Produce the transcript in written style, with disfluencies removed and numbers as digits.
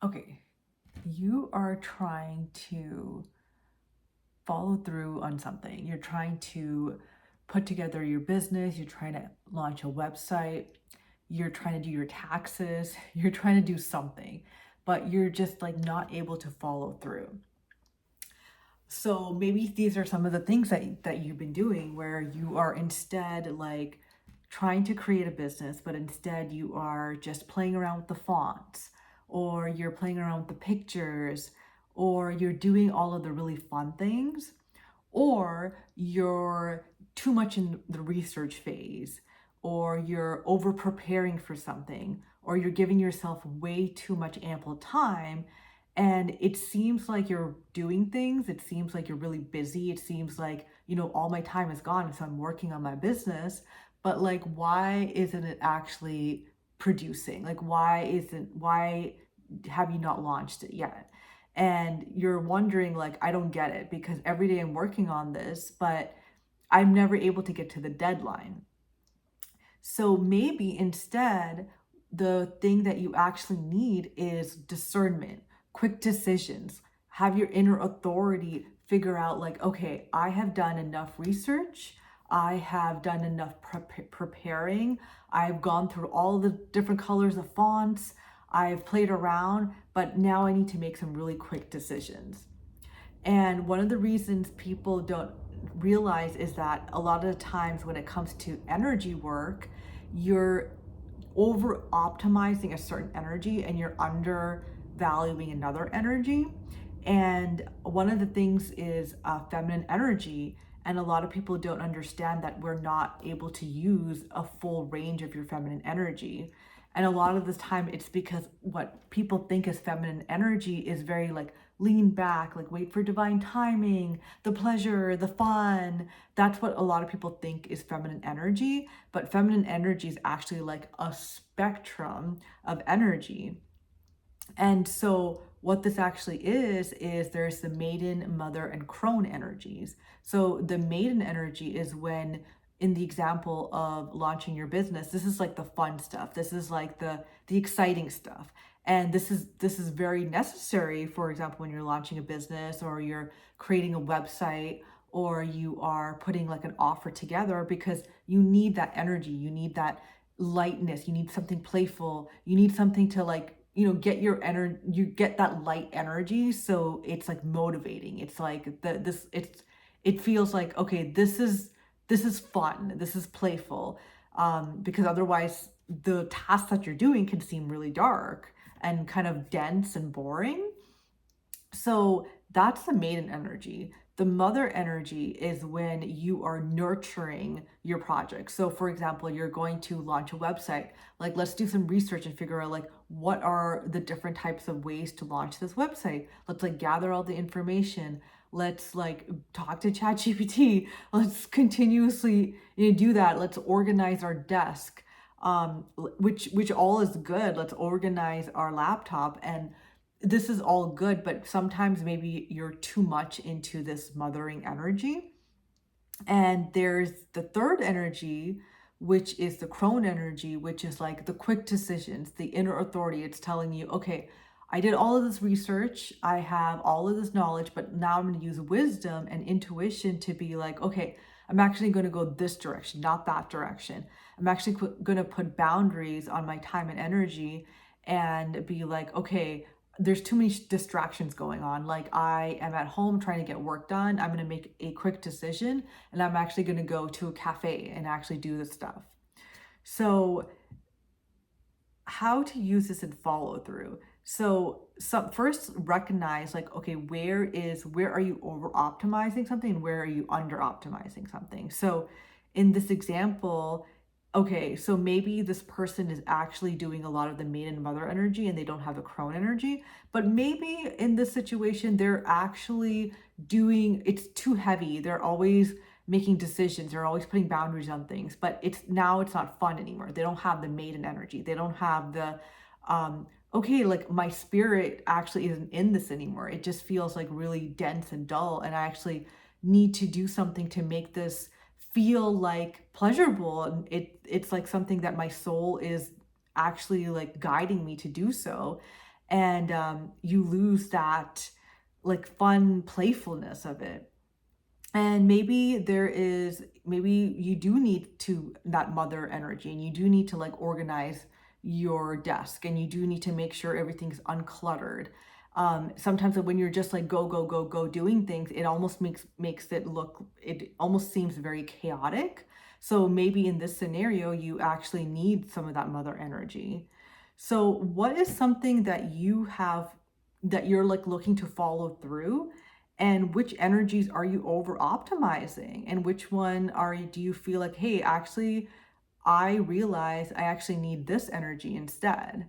Okay, you are trying to follow through on something. You're trying to put together your business, you're trying to launch a website, you're trying to do your taxes, you're trying to do something, but you're just like not able to follow through. So maybe these are some of the things that you've been doing where you are instead like trying to create a business, but instead you are just playing around with the fonts, or you're playing around with the pictures, or you're doing all of the really fun things, or you're too much in the research phase, or you're over preparing for something, or you're giving yourself way too much ample time. And it seems like you're doing things, it seems like you're really busy, it seems like, all my time is gone, so I'm working on my business. But like, why isn't it actually producing? Like, why have you not launched it yet? And you're wondering, like, I don't get it because every day I'm working on this, but I'm never able to get to the deadline. So maybe instead, the thing that you actually need is discernment, quick decisions. Have your inner authority figure out, like, okay, I have done enough research. I have done enough preparing. I've gone through all the different colors of fonts. I've played around, but now I need to make some really quick decisions. And one of the reasons people don't realize is that a lot of the times when it comes to energy work, you're over optimizing a certain energy and you're undervaluing another energy. And one of the things is feminine energy. And a lot of people don't understand that we're not able to use a full range of your feminine energy. And a lot of the time, it's because what people think is feminine energy is very like lean back, like wait for divine timing, the pleasure, the fun. That's what a lot of people think is feminine energy. But feminine energy is actually like a spectrum of energy. And so what this actually is there's the maiden, mother, and crone energies. So the maiden energy is when, in the example of launching your business, this is like the fun stuff. This is like the exciting stuff. And this is very necessary, for example, when you're launching a business or you're creating a website or you are putting like an offer together, because you need that energy, you need that lightness, you need something playful, you need something to like get your energy, you get that light energy, so it's like motivating. It's like it feels like, okay, this is fun, this is playful, because otherwise the task that you're doing can seem really dark and kind of dense and boring. So that's the maiden energy. The mother energy is when you are nurturing your project. So for example, you're going to launch a website. Like, let's do some research and figure out like what are the different types of ways to launch this website. Let's like gather all the information. Let's like talk to ChatGPT. Let's continuously do that. Let's organize our desk. Which all is good. Let's organize our laptop, and this is all good, but sometimes maybe you're too much into this mothering energy. And there's the third energy, which is the crone energy, which is like the quick decisions, the inner authority. It's telling you, okay, I did all of this research, I have all of this knowledge, but now I'm going to use wisdom and intuition to be like, okay, I'm actually going to go this direction, not that direction. I'm actually going to put boundaries on my time and energy and be like, okay, there's too many distractions going on. Like, I am at home trying to get work done. I'm going to make a quick decision and I'm actually going to go to a cafe and actually do this stuff. So how to use this and follow through. So first recognize, like, okay, where are you over optimizing something and where are you under optimizing something? So in this example, okay, so maybe this person is actually doing a lot of the maiden and mother energy and they don't have the crone energy, but maybe in this situation, they're actually doing, it's too heavy. They're always making decisions, they're always putting boundaries on things, but it's not fun anymore. They don't have the maiden energy, they don't have the okay, like my spirit actually isn't in this anymore. It just feels like really dense and dull, and I actually need to do something to make this feel like pleasurable, and it's like something that my soul is actually like guiding me to do so. and you lose that like fun playfulness of it. And maybe you do need to that mother energy, and you do need to like organize your desk, and you do need to make sure everything's uncluttered. Sometimes when you're just like go, go, go, go doing things, it almost it almost seems very chaotic. So maybe in this scenario, you actually need some of that mother energy. So what is something that that you're like looking to follow through, and which energies are you over optimizing, and which one do you feel like, hey, actually I realize I actually need this energy instead?